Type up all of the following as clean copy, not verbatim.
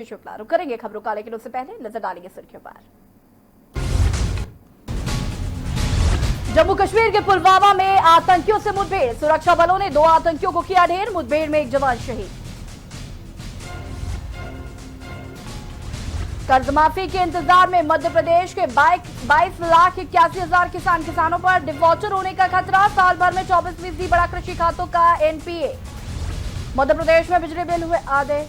शुक्ला रुक करेंगे खबरों का, लेकिन उससे पहले नजर डालेंगे सुर्खियों पर। जम्मू कश्मीर के पुलवामा में आतंकियों से मुठभेड़, सुरक्षा बलों ने 2 आतंकियों को किया ढेर, मुठभेड़ में 1 जवान शहीद। कर्ज माफी के इंतजार में मध्य प्रदेश के 22,81,000 किसानों पर डिफॉल्टर होने का खतरा, साल भर में 24% बढ़ा कृषि खातों का एनपीए। मध्य प्रदेश में बिजली बिल हुए आधे।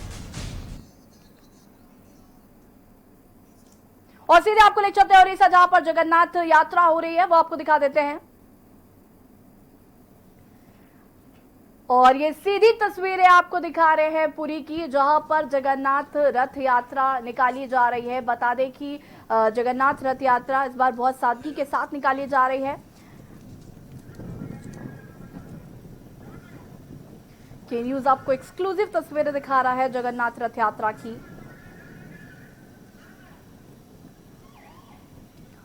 और सीधे आपको ले चलते हैं उड़ीसा, जहां पर जगन्नाथ यात्रा हो रही है, वो आपको दिखा देते हैं। और ये सीधी तस्वीरें आपको दिखा रहे हैं पुरी की, जहां पर जगन्नाथ रथ यात्रा निकाली जा रही है। बता दें कि जगन्नाथ रथ यात्रा इस बार बहुत सादगी के साथ निकाली जा रही है। के न्यूज आपको एक्सक्लूसिव तस्वीरें दिखा रहा है जगन्नाथ रथ यात्रा की।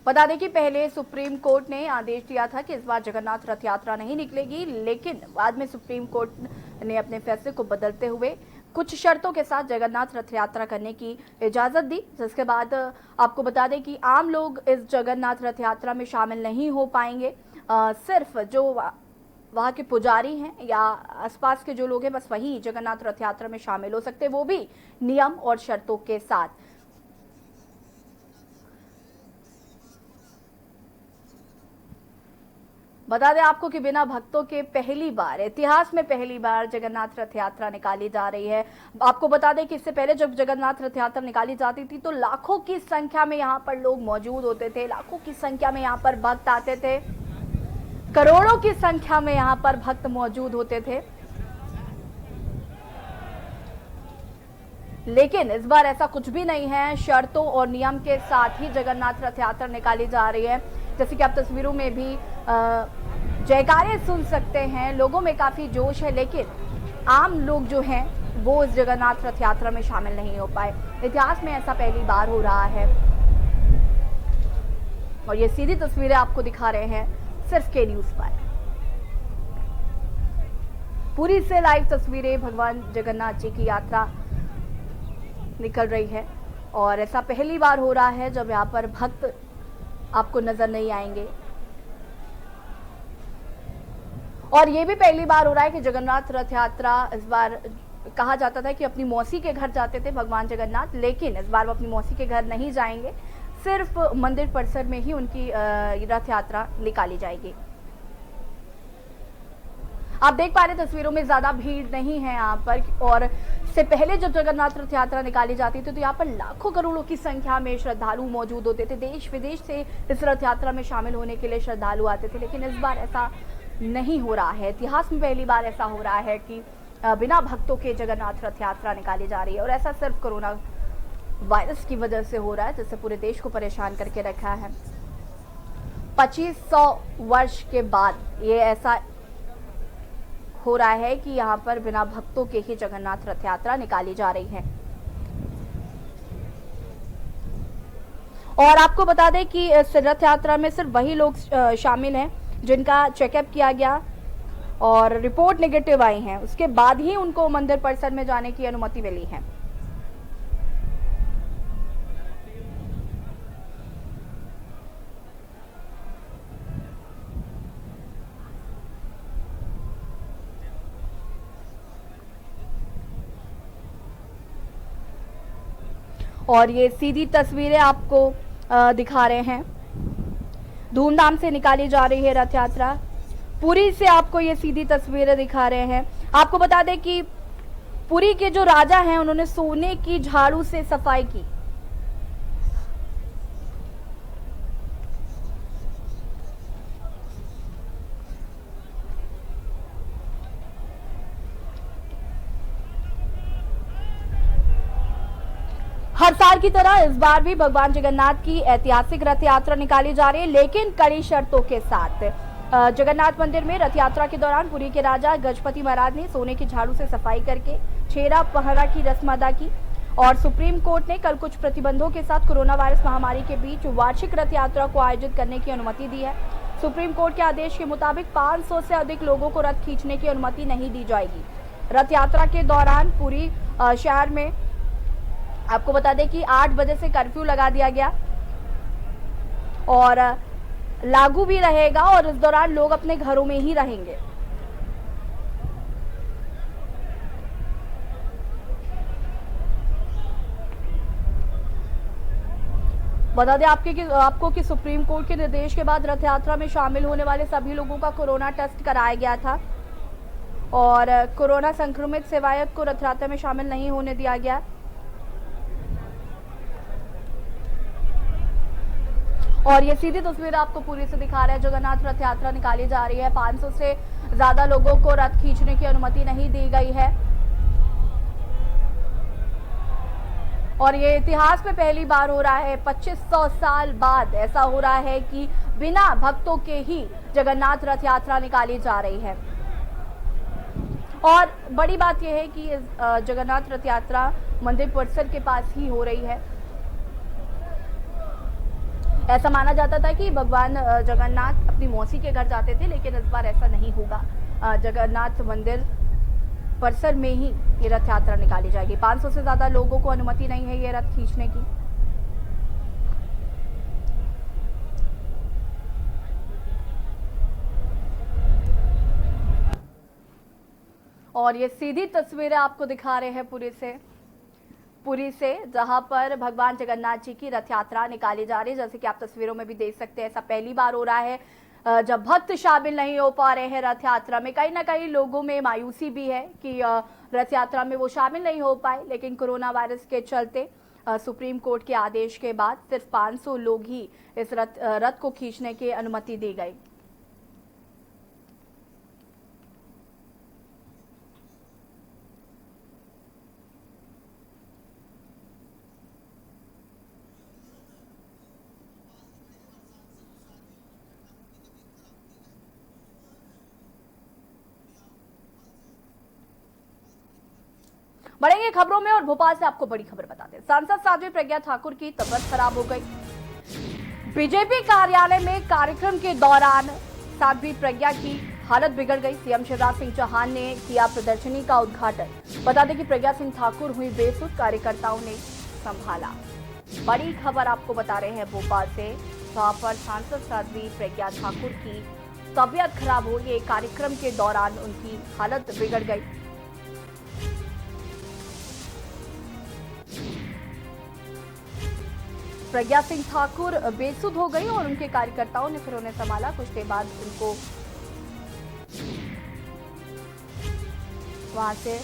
बता दें कि पहले सुप्रीम कोर्ट ने आदेश दिया था कि इस बार जगन्नाथ रथ यात्रा नहीं निकलेगी, लेकिन बाद में सुप्रीम कोर्ट ने अपने फैसले को बदलते हुए कुछ शर्तों के साथ जगन्नाथ रथ यात्रा करने की इजाजत दी। जिसके बाद आपको बता दें कि आम लोग इस जगन्नाथ रथ यात्रा में शामिल नहीं हो पाएंगे। सिर्फ जो वहां के पुजारी हैं या आसपास के जो लोग हैं, बस वही जगन्नाथ रथ यात्रा में शामिल हो सकते हैं, वो भी नियम और शर्तों के साथ। बता दें आपको कि बिना भक्तों के पहली बार, इतिहास में पहली बार जगन्नाथ रथ यात्रा निकाली जा रही है। आपको बता दें कि इससे पहले जब जगन्नाथ रथ यात्रा निकाली जाती थी तो लाखों की संख्या में यहाँ पर लोग मौजूद होते थे, लाखों की संख्या में यहाँ पर भक्त आते थे, करोड़ों की संख्या में यहाँ पर भक्त मौजूद होते थे। लेकिन इस बार ऐसा कुछ भी नहीं है, शर्तों और नियम के साथ ही जगन्नाथ रथ यात्रा निकाली जा रही है। जैसे कि आप तस्वीरों में भी जयकारे सुन सकते हैं, लोगों में काफी जोश है, लेकिन आम लोग जो हैं वो इस जगन्नाथ रथ यात्रा में शामिल नहीं हो पाए। इतिहास में ऐसा पहली बार हो रहा है। और ये सीधी तस्वीरें आपको दिखा रहे हैं सिर्फ के न्यूज पर। पुरी से लाइव तस्वीरें, भगवान जगन्नाथ जी की यात्रा निकल रही है और ऐसा पहली बार हो रहा है जब यहाँ पर भक्त आपको नजर नहीं आएंगे। और ये भी पहली बार हो रहा है कि जगन्नाथ रथ यात्रा, इस बार कहा जाता था कि अपनी मौसी के घर जाते थे भगवान जगन्नाथ, लेकिन इस बार वो अपनी मौसी के घर नहीं जाएंगे, सिर्फ मंदिर परिसर में ही उनकी रथ यात्रा निकाली जाएगी। आप देख पा रहे तस्वीरों में ज्यादा भीड़ नहीं है यहाँ पर। और इससे पहले जब जगन्नाथ रथ यात्रा निकाली जाती थी तो यहाँ पर लाखों करोड़ों की संख्या में श्रद्धालु मौजूद होते थे, देश विदेश से इस रथ यात्रा में शामिल होने के लिए श्रद्धालु आते थे। लेकिन इस बार ऐसा नहीं हो रहा है। इतिहास में पहली बार ऐसा हो रहा है कि बिना भक्तों के जगन्नाथ रथ यात्रा निकाली जा रही है। और ऐसा सिर्फ कोरोना वायरस की वजह से हो रहा है, जिससे पूरे देश को परेशान करके रखा है। 2500 वर्ष के बाद ये ऐसा हो रहा है कि यहाँ पर बिना भक्तों के ही जगन्नाथ रथ यात्रा निकाली जा रही है। और आपको बता दें कि इस रथ यात्रा में सिर्फ वही लोग शामिल हैं जिनका चेकअप किया गया और रिपोर्ट नेगेटिव आई है, उसके बाद ही उनको मंदिर परिसर में जाने की अनुमति मिली है। और ये सीधी तस्वीरें आपको दिखा रहे हैं, धूमधाम से निकाली जा रही है रथ यात्रा। पुरी से आपको ये सीधी तस्वीरें दिखा रहे हैं। आपको बता दें कि पुरी के जो राजा हैं उन्होंने सोने की झाड़ू से सफाई की। हर साल की तरह इस बार भी भगवान जगन्नाथ की ऐतिहासिक रथ यात्रा निकाली जा रही है, लेकिन कड़ी शर्तों के साथ। जगन्नाथ मंदिर में रथ यात्रा के दौरान पुरी के राजा गजपति महाराज ने सोने की झाड़ू से सफाई करके छेरा पहरा की रस्म अदा की। और सुप्रीम कोर्ट ने कल कुछ प्रतिबंधों के साथ कोरोना वायरस महामारी के बीच वार्षिक रथ यात्रा को आयोजित करने की अनुमति दी है। सुप्रीम कोर्ट के आदेश के मुताबिक 500 से अधिक लोगों को रथ खींचने की अनुमति नहीं दी जाएगी। रथ यात्रा के दौरान पूरी शहर में आपको बता दें कि 8 बजे से कर्फ्यू लगा दिया गया और लागू भी रहेगा और इस दौरान लोग अपने घरों में ही रहेंगे। बता दें आपको कि सुप्रीम कोर्ट के निर्देश के बाद रथ यात्रा में शामिल होने वाले सभी लोगों का कोरोना टेस्ट कराया गया था और कोरोना संक्रमित सेवायत को रथ यात्रा में शामिल नहीं होने दिया गया। और ये सीधी तस्वीर आपको पूरी से दिखा रहा है। जगन्नाथ रथ यात्रा निकाली जा रही है। 500 से ज्यादा लोगों को रथ खींचने की अनुमति नहीं दी गई है और ये इतिहास में पहली बार हो रहा है। 2500 साल बाद ऐसा हो रहा है कि बिना भक्तों के ही जगन्नाथ रथ यात्रा निकाली जा रही है। और बड़ी बात यह है कि जगन्नाथ रथ यात्रा मंदिर परिसर के पास ही हो रही है। ऐसा माना जाता था कि भगवान जगन्नाथ अपनी मौसी के घर जाते थे, लेकिन इस बार ऐसा नहीं होगा। जगन्नाथ मंदिर परिसर में ही ये रथ यात्रा निकाली जाएगी। 500 से ज्यादा लोगों को अनुमति नहीं है ये रथ खींचने की। और ये सीधी तस्वीरें आपको दिखा रहे हैं पुरी से जहां पर भगवान जगन्नाथ जी की रथ यात्रा निकाली जा रही है। जैसे कि आप तस्वीरों में भी देख सकते हैं, ऐसा पहली बार हो रहा है जब भक्त शामिल नहीं हो पा रहे हैं रथ यात्रा में। कहीं ना कहीं लोगों में मायूसी भी है कि रथ यात्रा में वो शामिल नहीं हो पाए, लेकिन कोरोना वायरस के चलते सुप्रीम कोर्ट के आदेश के बाद सिर्फ 500 लोग ही इस रथ को खींचने की अनुमति दी गई। बढ़ेंगे खबरों में और भोपाल से आपको बड़ी खबर बताते हैं। सांसद साध्वी प्रज्ञा ठाकुर की तबीयत खराब हो गई। बीजेपी कार्यालय में कार्यक्रम के दौरान साध्वी प्रज्ञा की हालत बिगड़ गई। सीएम शिवराज सिंह चौहान ने किया प्रदर्शनी का उद्घाटन। बता दें कि प्रज्ञा सिंह ठाकुर हुई बेसुध, कार्यकर्ताओं ने संभाला। बड़ी खबर आपको बता रहे हैं भोपाल से, जहां पर सांसद साध्वी प्रज्ञा ठाकुर की तबीयत खराब हो गई। कार्यक्रम के दौरान उनकी हालत बिगड़ गई। प्रज्ञा सिंह ठाकुर बेसुध हो गई और उनके कार्यकर्ताओं ने फिर उन्हें संभाला। कुछ देर बाद उनको वहां से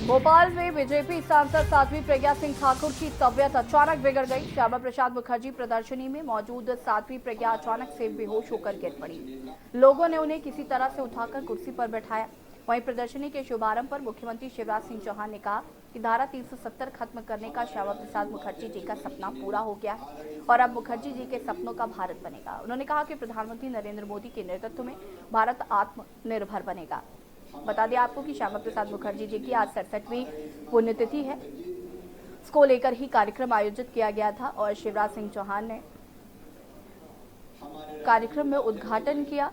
भोपाल में बीजेपी सांसद साध्वी प्रज्ञा सिंह ठाकुर की तबीयत अचानक बिगड़ गई। श्यामा प्रसाद मुखर्जी प्रदर्शनी में मौजूद साध्वी प्रज्ञा अचानक से बेहोश होकर गिर पड़ी। लोगों ने उन्हें किसी तरह से उठाकर कुर्सी पर बैठाया। वहीं प्रदर्शनी के शुभारंभ पर मुख्यमंत्री शिवराज सिंह चौहान ने कहा कि धारा 370 खत्म करने का श्यामा प्रसाद मुखर्जी जी का सपना पूरा हो गया है और अब मुखर्जी जी के सपनों का भारत बनेगा। उन्होंने कहा कि प्रधानमंत्री नरेंद्र मोदी के नेतृत्व में भारत आत्मनिर्भर बनेगा। बता दें आपको कि श्यामा प्रसाद मुखर्जी जी की आज 67वीं पुण्यतिथि है। इसको लेकर ही कार्यक्रम आयोजित किया गया था और शिवराज सिंह चौहान ने कार्यक्रम में उद्घाटन किया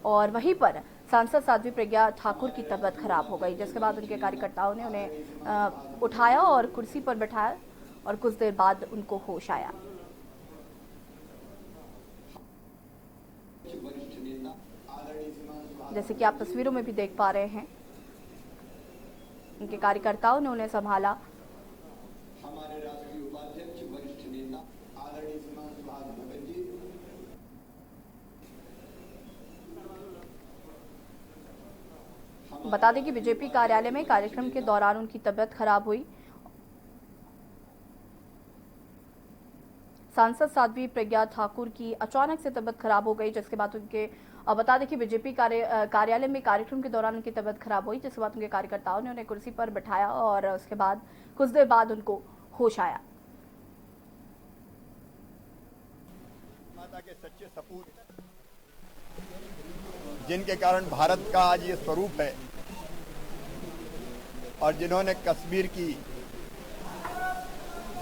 और वहीं पर सांसद साध्वी प्रज्ञा ठाकुर की तबीयत खराब हो गई, जिसके बाद उनके कार्यकर्ताओं ने उन्हें उठाया और कुर्सी पर बैठाया और कुछ देर बाद उनको होश आया। जैसे कि आप तस्वीरों में भी देख पा रहे हैं, उनके कार्यकर्ताओं ने उन्हें संभाला। हमारे राष्ट्रीय उपाध्यक्ष वरिष्ठ नेता आदरणीय श्रीमान सुभाष मुखर्जी। बता दें कि बीजेपी कार्यालय में कार्यक्रम के दौरान उनकी तबीयत खराब हुई। सांसद साध्वी प्रज्ञा ठाकुर की अचानक से तबीयत खराब हो गई, जिसके बाद उनके बता दें कि बीजेपी कार्यालय में कार्यक्रम के दौरान उनकी तबीयत खराब हुई, जिसके बाद उनके कार्यकर्ताओं ने उन्हें कुर्सी पर बैठाया और उसके बाद कुछ देर बाद उनको होश आया। माता के सच्चे सपूत, जिनके कारण भारत का आज ये स्वरूप है और जिन्होंने कश्मीर की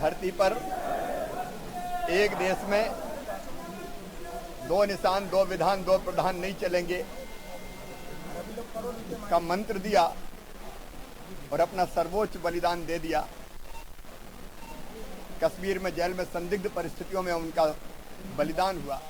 धरती पर एक देश में दो निशान दो विधान दो प्रधान नहीं चलेंगे का मंत्र दिया और अपना सर्वोच्च बलिदान दे दिया। कश्मीर में जेल में संदिग्ध परिस्थितियों में उनका बलिदान हुआ।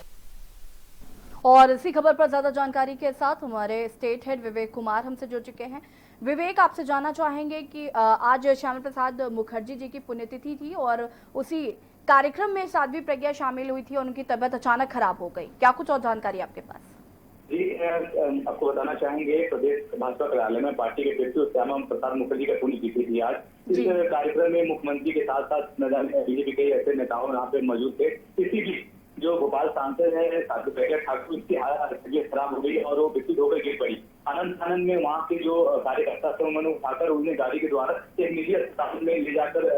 और इसी खबर पर ज्यादा जानकारी के साथ हमारे स्टेट हेड विवेक कुमार हमसे जुड़ चुके हैं। विवेक, आपसे जानना चाहेंगे कि आज श्यामा प्रसाद मुखर्जी जी की पुण्यतिथि थी और उसी कार्यक्रम में साध्वी प्रज्ञा शामिल हुई थी और उनकी तबीयत अचानक खराब हो गई। क्या कुछ और जानकारी आपके पास? जी, आपको बताना चाहेंगे प्रदेश भाजपा कार्यालय में पार्टी के व्यक्ति श्यामा प्रसाद मुखर्जी का पुण्यतिथि थी आज। इस कार्यक्रम में मुख्यमंत्री के साथ साथ न जाने बीजेपी के ऐसे नेताओं यहाँ पे मौजूद थे। इसी बीच जो भोपाल सांसद है साध्वी प्रज्ञा ठाकुर, उसकी हालत खराब हो गई और वो विकसित होकर गिर पड़ी। आनंद में वहाँ के जो कार्यकर्ता थे उन्होंने उठाकर उन्हें गाड़ी के द्वारा एक निजी अस्पताल में ले जाकर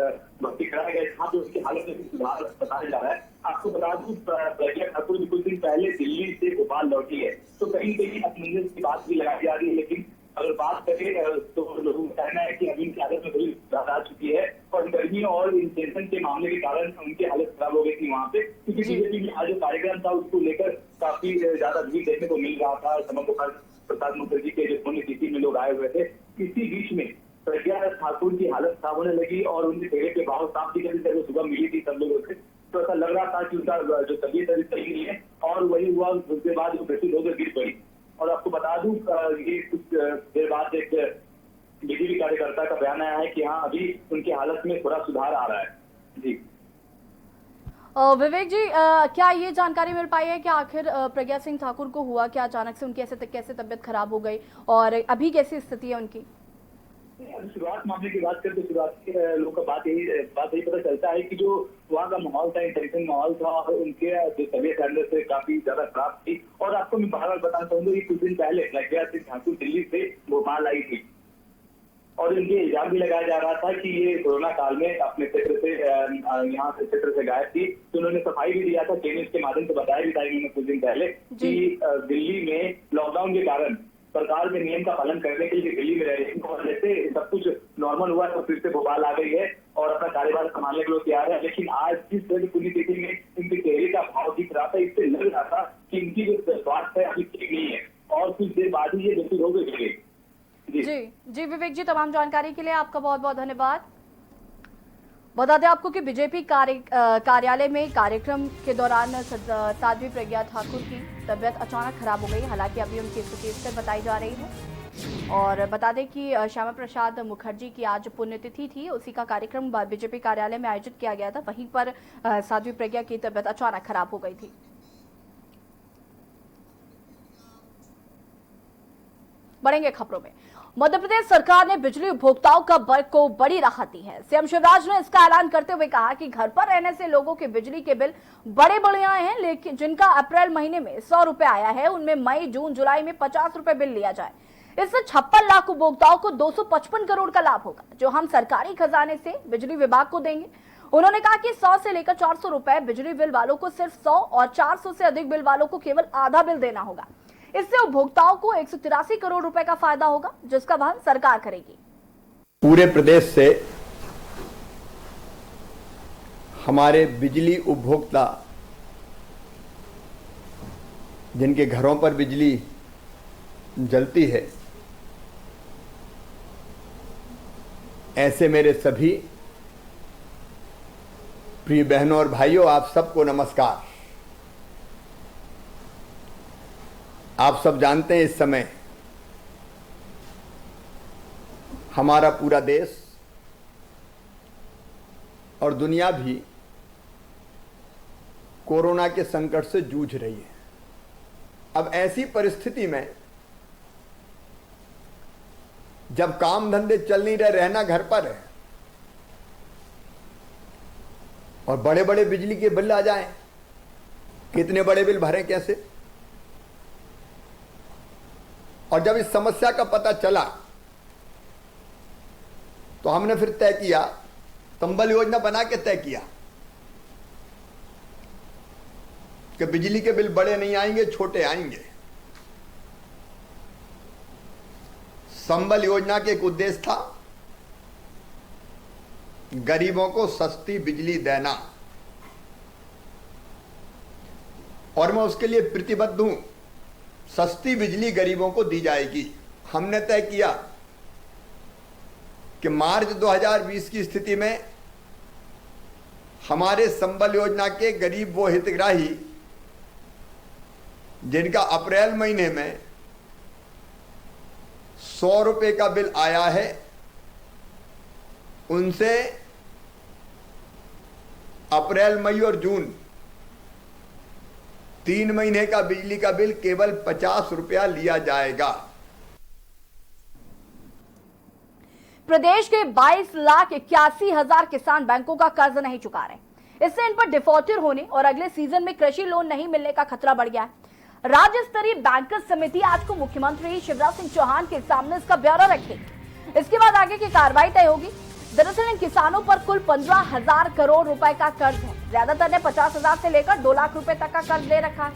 भर्ती कराया गया, जहाँ पे उसकी हालत में सुधार बताया जा रहा है। आपको बता दूं, प्रज्ञा ठाकुर भी कुछ दिन पहले दिल्ली से भोपाल लौटी है, तो कहीं कहीं असमंजस की बात भी लगाई जा रही है। लेकिन अगर बात करें तो लोगों का कहना है कि अभी उनकी हालत में थोड़ी सुधार आ चुकी है और गर्मी और इन्फेक्शन के मामले के कारण उनकी हालत खराब हो गई थी वहाँ पे, क्योंकि बीजेपी में आज जो कार्यक्रम था उसको लेकर काफी ज्यादा भीड़ देखने को मिल रहा था। श्यामा प्रसाद मुखर्जी के जो पुण्यतिथि में लोग आए हुए थे। इसी बीच में प्रज्ञा ठाकुर की हालत खराब होने लगी और उनके चेहरे पे बहुत साफ दिखाई दी। सुबह मिली थी सब लोगों से, तो ऐसा लग रहा था कि उनका जो तबीयत अभी सही नहीं है और वही हुआ। उसके बाद वो बेसिक होकर गिर पड़ी। और आपको बता दूं, ये कुछ देर बाद एक बीजेपी कार्यकर्ता का बयान आया है कि हाँ, अभी उनकी हालत में थोड़ा सुधार आ रहा है। जी विवेक जी, क्या ये जानकारी मिल पाई है कि आखिर प्रज्ञा सिंह ठाकुर को हुआ क्या? अचानक से उनकी कैसे तबीयत खराब हो गई और अभी कैसी स्थिति है उनकी? शुरुआत मामले की बात करें तो शुरुआत के लोगों का बात यही पता चलता है कि जो वहाँ का माहौल था, टेंशन माहौल था और उनके जो तबीयत अंदर से काफी ज्यादा खराब थी। और आपको मैं बार बार बताना चाहूंगा कि कुछ दिन पहले प्रज्ञा सिंह ठाकुर दिल्ली से भोपाल आई थी और इनके इल्जाम भी लगाया जा रहा था कि ये कोरोना काल में अपने क्षेत्र से यहाँ से क्षेत्र से गायब थी। तो उन्होंने सफाई भी दिया था, टेनिस के माध्यम से बताया भी था इन्होंने कुछ दिन पहले कि दिल्ली में लॉकडाउन के कारण सरकार के नियम का पालन करने के लिए दिल्ली में रह रही है और जैसे सब कुछ नॉर्मल हुआ तो फिर से भोपाल आ गई है और अपना कार्यभार संभालने के लिए तैयार है। लेकिन आज जिस तरह की पुण्यतिथि में इनके चेहरे का भाव दिख रहा था, इससे लग रहा था कि इनकी जो स्वास्थ्य है अभी ठीक नहीं है और कुछ देर बाद ही ये बेसिक हो गई। जी विवेक जी, तमाम जानकारी के लिए आपका बहुत बहुत धन्यवाद। बता दें आपको कि बीजेपी कार्यालय में कार्यक्रम के दौरान साध्वी प्रज्ञा ठाकुर की तबीयत अचानक खराब हो गई। हालांकि अभी उनकी स्थिति स्थिर बताई जा रही है। और बता दें कि श्यामा प्रसाद मुखर्जी की आज पुण्यतिथि थी, उसी का कार्यक्रम बीजेपी कार्यालय में आयोजित किया गया था। वहीं पर साध्वी प्रज्ञा की तबीयत अचानक खराब हो गई थी। बढ़ेंगे खबरों में। मध्य प्रदेश सरकार ने बिजली उपभोक्ताओं को बड़ी राहत दी है। सीएम शिवराज ने इसका ऐलान करते हुए कहा कि घर पर रहने से लोगों के बिजली के बिल बड़े आए हैं, लेकिन जिनका अप्रैल महीने में 100 रुपए आया है उनमें मई जून जुलाई में 50 रुपए बिल लिया जाए। इससे 56 लाख उपभोक्ताओं को 255 करोड़ का लाभ होगा, जो हम सरकारी खजाने से बिजली विभाग को देंगे। उन्होंने कहा कि 100 से लेकर 400 रुपए बिजली बिल वालों को सिर्फ 100 और 400 से अधिक बिल वालों को केवल आधा बिल देना होगा। इससे उपभोक्ताओं को 183 करोड़ रुपए का फायदा होगा, जिसका वहन सरकार करेगी। पूरे प्रदेश से हमारे बिजली उपभोक्ता जिनके घरों पर बिजली जलती है, ऐसे मेरे सभी प्रिय बहनों और भाइयों, आप सबको नमस्कार। आप सब जानते हैं इस समय हमारा पूरा देश और दुनिया भी कोरोना के संकट से जूझ रही है। अब ऐसी परिस्थिति में जब काम धंधे चल नहीं रहे, रहना घर पर है और बड़े बड़े बिजली के बिल आ जाएं, कितने बड़े बिल भरें कैसे? और जब इस समस्या का पता चला तो हमने फिर तय किया, संबल योजना बना के तय किया कि बिजली के बिल बड़े नहीं आएंगे, छोटे आएंगे। संबल योजना के एक उद्देश्य था गरीबों को सस्ती बिजली देना। और मैं उसके लिए प्रतिबद्ध हूं। सस्ती बिजली गरीबों को दी जाएगी। हमने तय किया कि मार्च 2020 की स्थिति में हमारे संबल योजना के गरीब वो हितग्राही जिनका अप्रैल महीने में 100 रुपए का बिल आया है, उनसे अप्रैल, मई और जून 3 महीने का बिजली का बिल केवल 50 रुपया लिया जाएगा। प्रदेश के 22,81,000 किसान बैंकों का कर्ज नहीं चुका रहे। इससे इन पर डिफॉल्टर होने और अगले सीजन में कृषि लोन नहीं मिलने का खतरा बढ़ गया है। राज्य स्तरीय बैंकर्स समिति आज को मुख्यमंत्री शिवराज सिंह चौहान के सामने इसका ब्यौरा रखेगी। इसके बाद आगे की कार्रवाई तय होगी। दरअसल इन किसानों पर कुल 15,000 करोड़ रुपए का कर्ज है। ज्यादातर ने 50,000 से लेकर 2 लाख रुपए तक का कर्ज ले रखा है।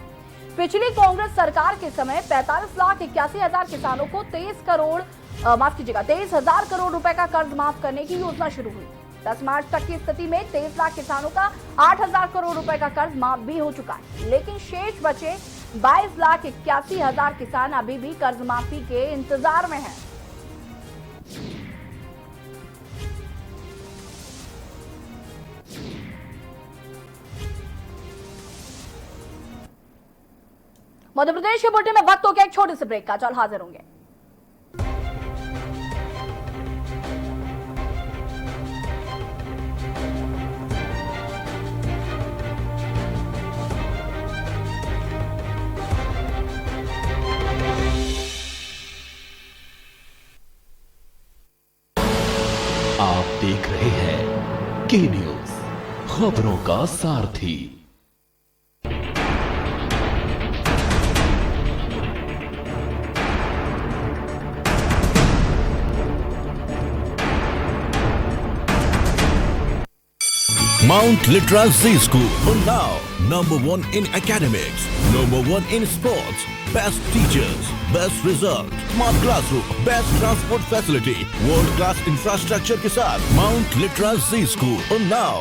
पिछली कांग्रेस सरकार के समय 45,81,000 किसानों को 23,000 करोड़ रुपए का कर्ज माफ करने की योजना शुरू हुई। 10 मार्च तक की स्थिति में 23 लाख किसानों का 8,000 करोड़ रुपए का कर्ज माफ भी हो चुका है, लेकिन शेष बचे 22,81,000 किसान अभी भी कर्ज माफी के इंतजार में हैं। मध्य प्रदेश के बुलेटिन में वक्त हो गया एक छोटे से ब्रेक का। चल हाजिर होंगे। आप देख रहे हैं के न्यूज, खबरों का सारथी। Mount Litra Z School, Unnao, #1 in academics, #1 in sports, best teachers, best result, smart classroom, best transport facility, world class infrastructure के साथ Mount Litra Z School, Unnao।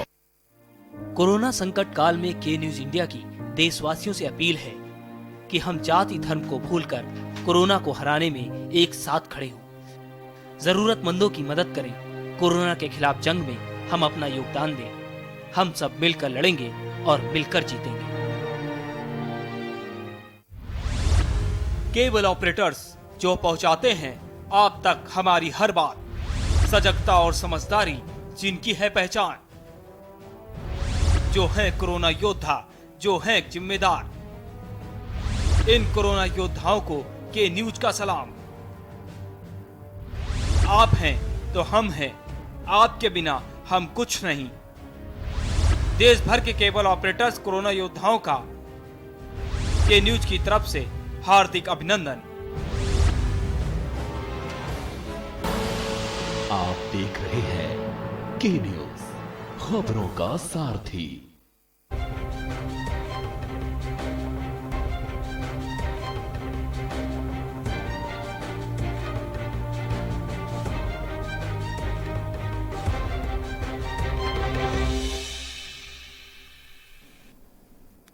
Corona संकट काल में के न्यूज इंडिया की देशवासियों से अपील है कि हम जाति धर्म को भूलकर कोरोना को हराने में एक साथ खड़े हों। जरूरतमंदों की मदद करें। कोरोना के खिलाफ जंग में हम अपना योगदान दें। हम सब मिलकर लड़ेंगे और मिलकर जीतेंगे। केबल ऑपरेटर्स जो पहुंचाते हैं आप तक हमारी हर बात, सजगता और समझदारी जिनकी है पहचान, जो है कोरोना योद्धा, जो है जिम्मेदार। इन कोरोना योद्धाओं को के न्यूज का सलाम। आप हैं तो हम हैं, आपके बिना हम कुछ नहीं। देश भर के केबल ऑपरेटर्स कोरोना योद्धाओं का के न्यूज की तरफ से हार्दिक अभिनंदन। आप देख रहे हैं के न्यूज, खबरों का सारथी।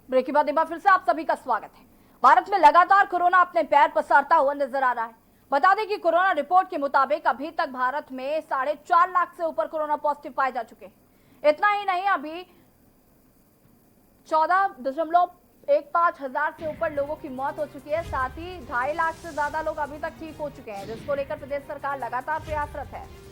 ब्रेक के बाद एक बार फिर से आप सभी का स्वागत है। भारत में लगातार कोरोना अपने पैर पसारता हुआ नजर आ रहा है। बता दें कि कोरोना रिपोर्ट के मुताबिक अभी तक भारत में 4.5 लाख से ऊपर कोरोना पॉजिटिव पाए जा चुके हैं। इतना ही नहीं, अभी 14.15 हजार से ऊपर लोगों की मौत हो चुकी है। साथ ही 2.5 लाख से ज्यादा लोग अभी तक ठीक हो चुके हैं, जिसको लेकर प्रदेश सरकार लगातार प्रयासरत है।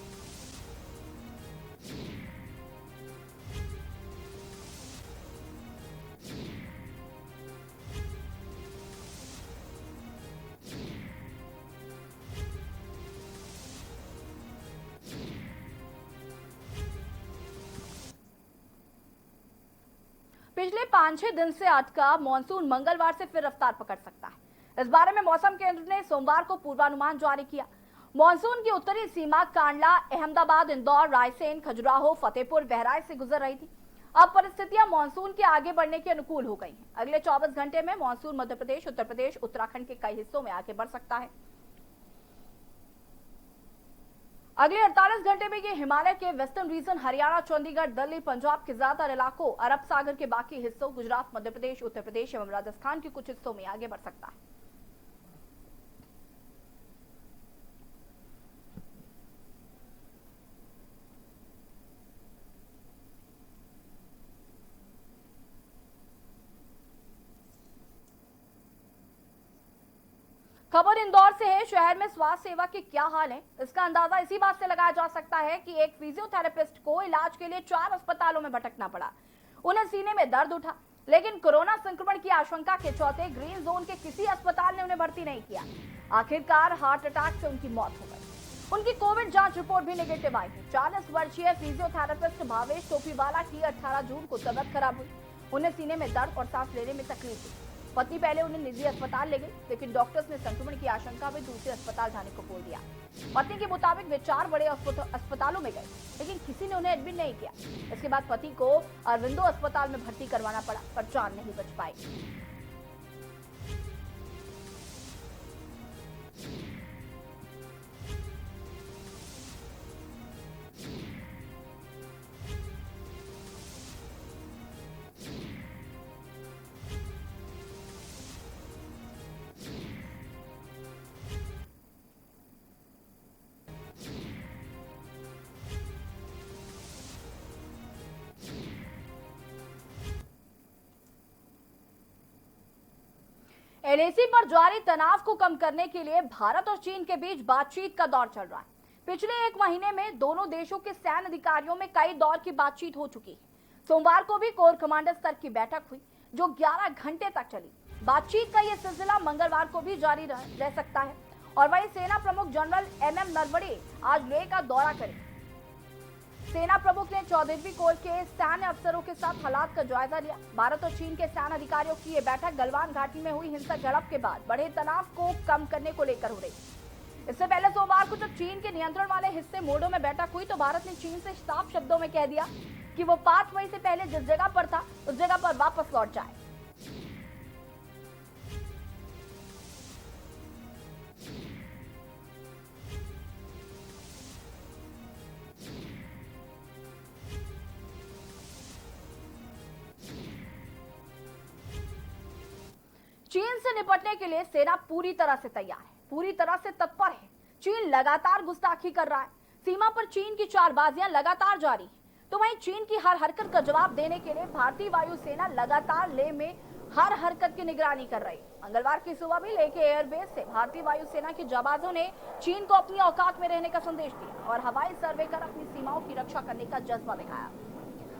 पिछले 5-6 दिन से अटका मॉनसून मंगलवार से फिर रफ्तार पकड़ सकता है। इस बारे में मौसम केंद्र ने सोमवार को पूर्वानुमान जारी किया। मॉनसून की उत्तरी सीमा कांडला, अहमदाबाद, इंदौर, रायसेन, खजुराहो, फतेहपुर, बहराइच से गुजर रही थी। अब परिस्थितियां मॉनसून के आगे बढ़ने के अनुकूल हो गई हैं। अगले 24 घंटे में मॉनसून मध्य प्रदेश, उत्तर प्रदेश, उत्तराखंड के कई हिस्सों में आगे बढ़ सकता है। अगले 48 घंटे में ये हिमालय के वेस्टर्न रीजन, हरियाणा, चंडीगढ़, दिल्ली, पंजाब के ज्यादातर इलाकों, अरब सागर के बाकी हिस्सों, गुजरात, मध्य प्रदेश, उत्तर प्रदेश एवं राजस्थान के कुछ हिस्सों में आगे बढ़ सकता है। खबर इंदौर से है। शहर में स्वास्थ्य सेवा के क्या हाल है, इसका अंदाजा इसी बात से लगाया जा सकता है कि एक फिजियोथेरेपिस्ट को इलाज के लिए 4 अस्पतालों में भटकना पड़ा। उन्हें सीने में दर्द उठा, लेकिन कोरोना संक्रमण की आशंका के चलते ग्रीन जोन के किसी अस्पताल ने उन्हें भर्ती नहीं किया। आखिरकार हार्ट अटैक से उनकी मौत हो गई। उनकी कोविड जांच रिपोर्ट भी नेगेटिव आई थी। 40 वर्षीय फिजियोथेरेपिस्ट भावेश टोपीवाला की 18 जून को तबीयत खराब हुई। उन्हें सीने में दर्द और सांस लेने में तकलीफ हुई। पत्नी पहले उन्हें निजी अस्पताल ले गई, लेकिन डॉक्टर्स ने संक्रमण की आशंका में दूसरे अस्पताल जाने को बोल दिया। पत्नी के मुताबिक वे 4 बड़े अस्पतालों में गए, लेकिन किसी ने उन्हें एडमिट नहीं किया। इसके बाद पति को अरविंदो अस्पताल में भर्ती करवाना पड़ा, पर जान नहीं बच पाई। एलएसी पर जारी तनाव को कम करने के लिए भारत और चीन के बीच बातचीत का दौर चल रहा है। पिछले 1 महीने में दोनों देशों के सैन्य अधिकारियों में कई दौर की बातचीत हो चुकी है। सोमवार को भी कोर कमांडर स्तर की बैठक हुई, जो 11 घंटे तक चली। बातचीत का यह सिलसिला मंगलवार को भी जारी रह सकता है। और वहीं सेना प्रमुख जनरल MM नरवणे आज लेह का दौरा करेंगे। सेना प्रमुख ने 14वीं कोर के सैन्य अफसरों के साथ हालात का जायजा लिया। भारत और चीन के सैन्य अधिकारियों की यह बैठक गलवान घाटी में हुई हिंसक झड़प के बाद बढ़े तनाव को कम करने को लेकर हो रही। इससे पहले सोमवार को जब चीन के नियंत्रण वाले हिस्से मोडो में बैठक हुई, तो भारत ने चीन से साफ शब्दों में कह दिया कि वो 5 मई से पहले जिस जगह पर था उस जगह पर वापस लौट जाए। चीन से निपटने के लिए सेना पूरी तरह से तैयार है, पूरी तरह से तत्पर है। चीन लगातार गुस्ताखी कर रहा है। सीमा पर चीन की चालबाजियां लगातार जारी है। तो वहीं चीन की हर हरकत का जवाब देने के लिए भारतीय वायुसेना लगातार लेह में हर हरकत की निगरानी कर रही है। मंगलवार की सुबह भी लेह के एयरबेस से भारतीय वायुसेना के जवानों ने चीन को अपनी औकात में रहने का संदेश दिया और हवाई सर्वे कर अपनी सीमाओं की रक्षा करने का जज्बा दिखाया।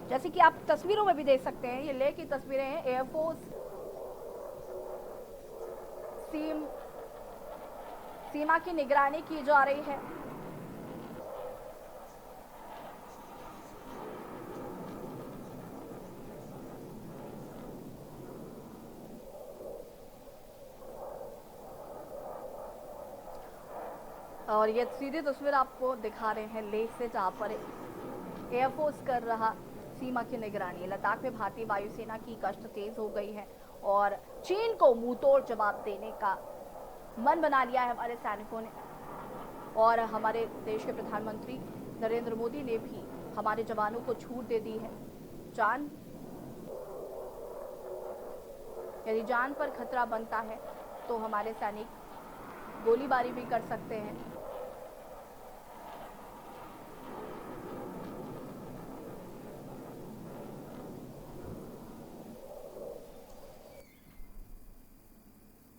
जैसे कि आप तस्वीरों में भी देख सकते हैं, ये लेह की तस्वीरें हैं। एयरफोर्स सीमा की निगरानी की जा रही है। और ये सीधी तस्वीर आपको दिखा रहे हैं लेह से, जहां पर एयरफोर्स कर रहा सीमा की निगरानी। लद्दाख में भारतीय वायुसेना की गश्त तेज हो गई है और चीन को मुंहतोड़ जवाब देने का मन बना लिया है हमारे सैनिकों ने। और हमारे देश के प्रधानमंत्री नरेंद्र मोदी ने भी हमारे जवानों को छूट दे दी है। यदि जान पर खतरा बनता है तो हमारे सैनिक गोलीबारी भी कर सकते हैं।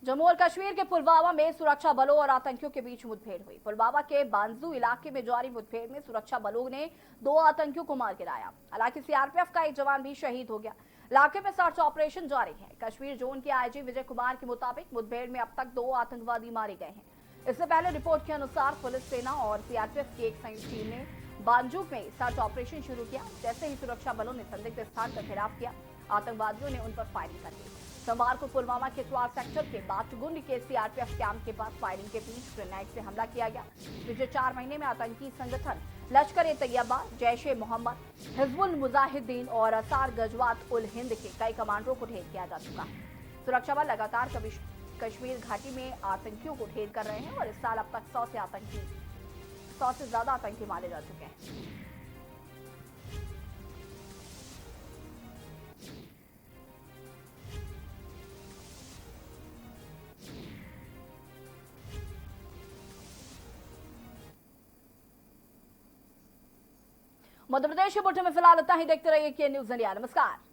जम्मू और कश्मीर के पुलवामा में सुरक्षा बलों और आतंकियों के बीच मुठभेड़ हुई। पुलवामा के बांजू इलाके में जारी मुठभेड़ में सुरक्षा बलों ने 2 आतंकियों को मार गिराया। हालांकि सीआरपीएफ का एक जवान भी शहीद हो गया। इलाके में सर्च ऑपरेशन जारी है। कश्मीर जोन के आईजी विजय कुमार के मुताबिक मुठभेड़ में अब तक 2 आतंकवादी मारे गए हैं। इससे पहले रिपोर्ट के अनुसार पुलिस सेना और सीआरपीएफ की एक संयुक्त टीम ने बांजू में सर्च ऑपरेशन शुरू किया। जैसे ही सुरक्षा बलों ने संदिग्ध स्थान का घेराव किया, आतंकवादियों ने उन पर फायरिंग कर दी। सोमवार को पुलवामा के स्वार सेक्टर के बाटगुंड के सीआरपीएफ कैंप के पास फायरिंग के बीच ग्रेनेड से हमला किया गया। पिछले 4 महीने में आतंकी संगठन लश्कर-ए-तैयबा, जैश-ए-मोहम्मद, हिजबुल मुजाहिदीन और असार गजवात उल हिंद के कई कमांडरों को ढेर किया जा चुका है। सुरक्षा बल लगातार कश्मीर घाटी में आतंकियों को ढेर कर रहे हैं और इस साल अब तक 100 से 100 से ज्यादा आतंकी मारे जा चुके हैं। मध्य प्रदेश के बुलेटिन में फिलहाल इतना ही। देखते रहिए के न्यूज इंडिया। नमस्कार।